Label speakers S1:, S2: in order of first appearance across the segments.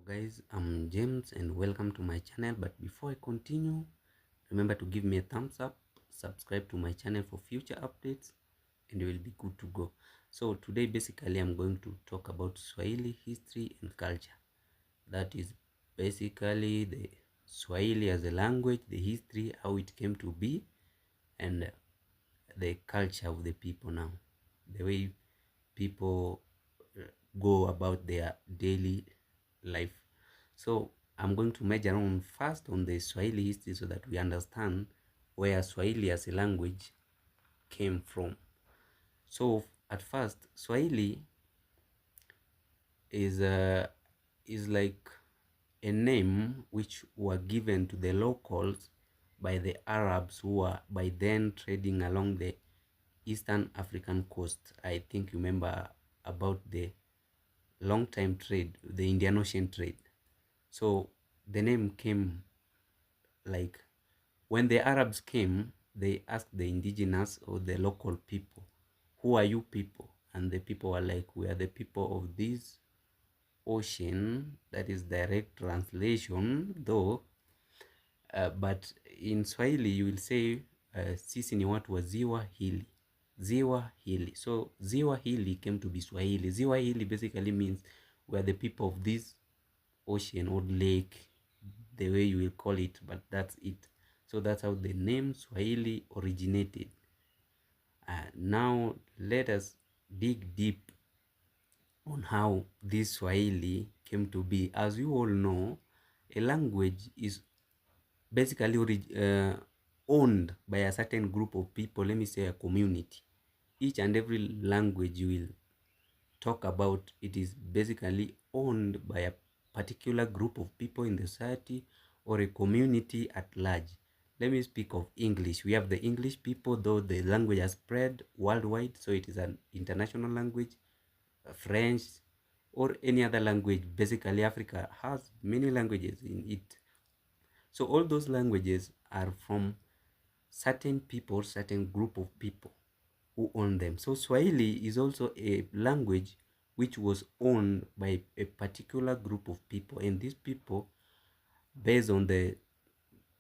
S1: Guys, I'm James and welcome to my channel. But before I continue, remember to give me a thumbs up, subscribe to my channel for future updates, and you will be good to go. So today basically I'm going to talk about Swahili history and culture. That is basically the Swahili as a language, the history, how it came to be, and the culture of the people now, the way people go about their daily life. So I'm going to major on first on the Swahili history so that we understand where Swahili as a language came from. So at first, Swahili is like a name which were given to the locals by the Arabs who were by then trading along the Eastern African coast. I think you remember about the long time trade, the Indian Ocean trade. So the name came like when the Arabs came, they asked the indigenous or the local people, who are you people? And the people were like, we are the people of this ocean. That is direct translation though. But in Swahili you will say sisi ni watu wa ziwa hili. Ziwa hili. So ziwa hili came to be Swahili. Ziwa hili basically means we are the people of this ocean or lake, the way you will call it, but that's it. So that's how the name Swahili originated. Now let us dig deep on how this Swahili came to be. As you all know, a language is basically owned by a certain group of people. Let me say a community. Each and every language you will talk about, it is basically owned by a particular group of people in the society or a community at large. Let me speak of English. We have the English people, though the language has spread worldwide, so it is an international language. French or any other language. Basically, Africa has many languages in it. So all those languages are from certain people, certain group of people who own them. So Swahili is also a language which was owned by a particular group of people, and these people, based on the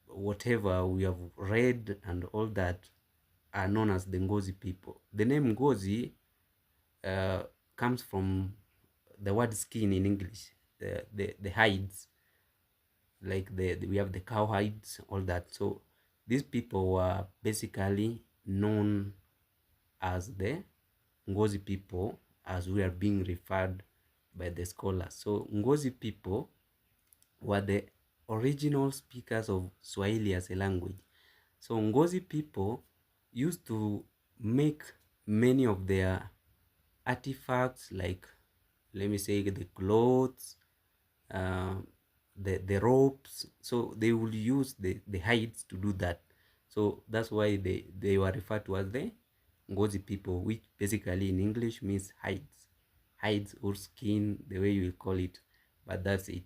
S1: whatever we have read and all that, are known as the Ngozi people. The name Ngozi comes from the word skin in English, the hides, like we have the cow hides, all that. So these people were basically known as the Ngozi people, as we are being referred by the scholars. So Ngozi people were the original speakers of Swahili as a language. So Ngozi people used to make many of their artifacts, like let me say the clothes, the ropes. So they will use the hides to do that. So that's why they were referred to as the Ngozi people, which basically in English means hides or skin, the way you will call it, but that's it.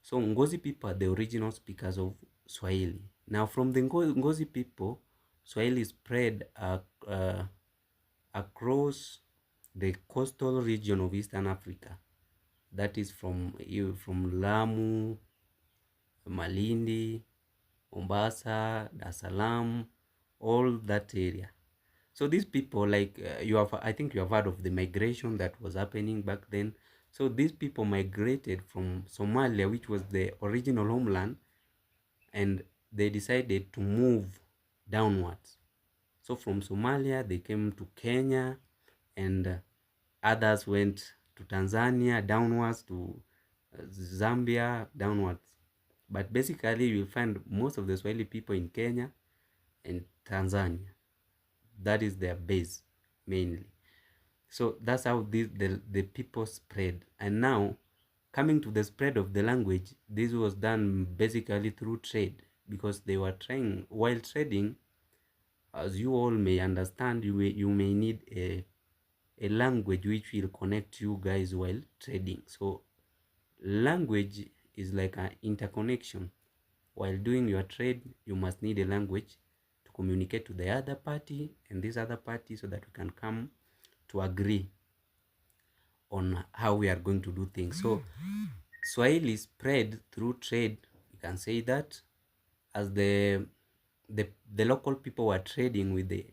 S1: So Ngozi people are the original speakers of Swahili. Now from the Ngozi people, Swahili spread across the coastal region of Eastern Africa. That is from Lamu, Malindi, Mombasa, Dar es Salaam, all that area. So these people, like I think you have heard of the migration that was happening back then. So these people migrated from Somalia, which was the original homeland, and they decided to move downwards. So from Somalia, they came to Kenya, and others went to Tanzania, downwards to Zambia, downwards. But basically, you'll find most of the Swahili people in Kenya and Tanzania. That is their base, mainly. So that's how the people spread. And now, coming to the spread of the language, this was done basically through trade, because they were trying, while trading, as you all may understand, you may need a language which will connect you guys while trading. So language is like an interconnection. While doing your trade, you must need a language to communicate to the other party and this other party, so that we can come to agree on how we are going to do things. So Swahili spread through trade, you can say that, as the local people were trading with the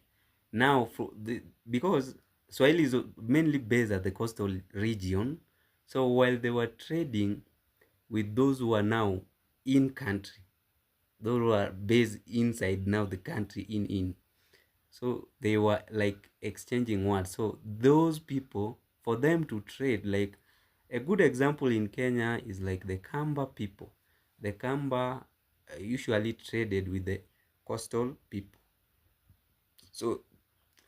S1: now for the because Swahili is mainly based at the coastal region. So while they were trading with those who are now in country, those who are based inside now the country in, so they were like exchanging words. So those people, for them to trade, like a good example in Kenya is like the Kamba people. The Kamba usually traded with the coastal people. So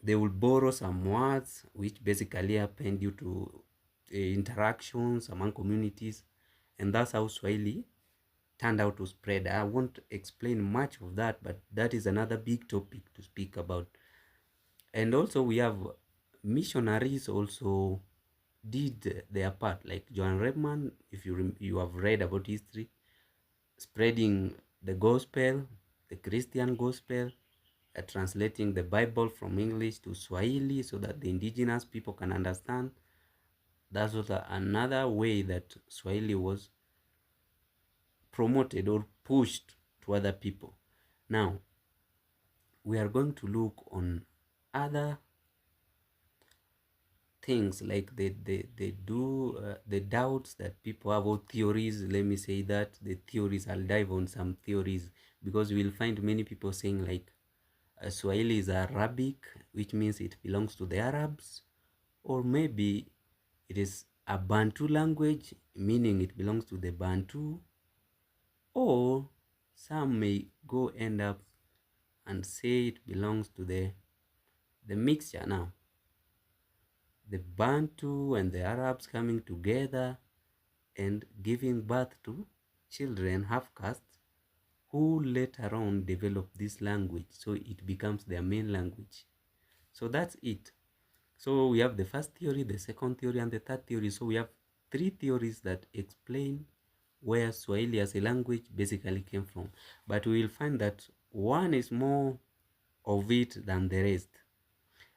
S1: they will borrow some words which basically happen due to interactions among communities, and that's how Swahili turned out to spread. I won't explain much of that, but that is another big topic to speak about. And also we have missionaries also did their part, like John Redman, if you have read about history, spreading the gospel, the Christian gospel, translating the Bible from English to Swahili so that the indigenous people can understand. That's also another way that Swahili was promoted or pushed to other people. Now, we are going to look on other things like they do the doubts that people have, or theories, let me say that, the theories. I'll dive on some theories, because you will find many people saying like Swahili is Arabic, which means it belongs to the Arabs, or maybe it is a Bantu language, meaning it belongs to the Bantu, or some may go end up and say it belongs to the mixture now, the Bantu and the Arabs coming together and giving birth to children, half castes, who later on develop this language so it becomes their main language. So that's it. So we have the first theory, the second theory, and the third theory. So we have three theories that explain where Swahili as a language basically came from. But we will find that one is more of it than the rest.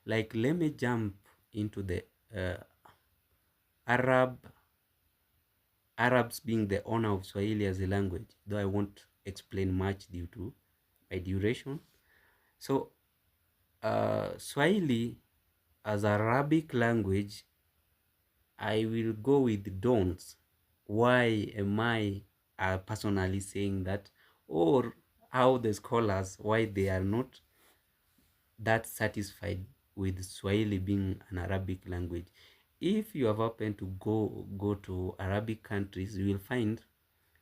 S1: Like, let me jump into the uh, Arabs being the owner of Swahili as a language, though I won't explain much due to my duration. So Swahili as Arabic language, I will go with don'ts. Why am I personally saying that? Or how the scholars, why they are not that satisfied with Swahili being an Arabic language. If you have happened to go to Arabic countries, you will find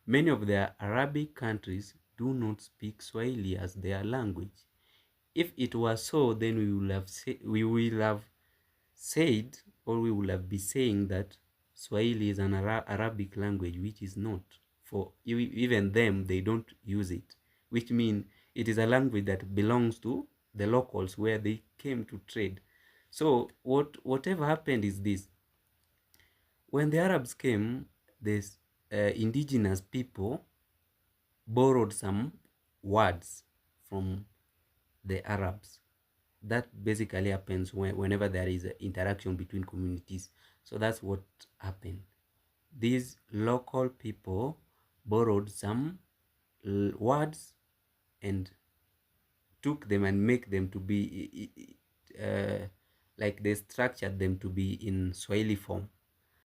S1: many of the Arabic countries do not speak Swahili as their language. If it was so, then we will have said, or we will have been saying that Swahili is an Arabic language, which is not. For even them, they don't use it, which means it is a language that belongs to the locals where they came to trade. So whatever happened is this: when the Arabs came, this indigenous people borrowed some words from the Arabs. That basically happens whenever there is an interaction between communities. So that's what happened. These local people borrowed some words and took them and make them to be like they structured them to be in Swahili form.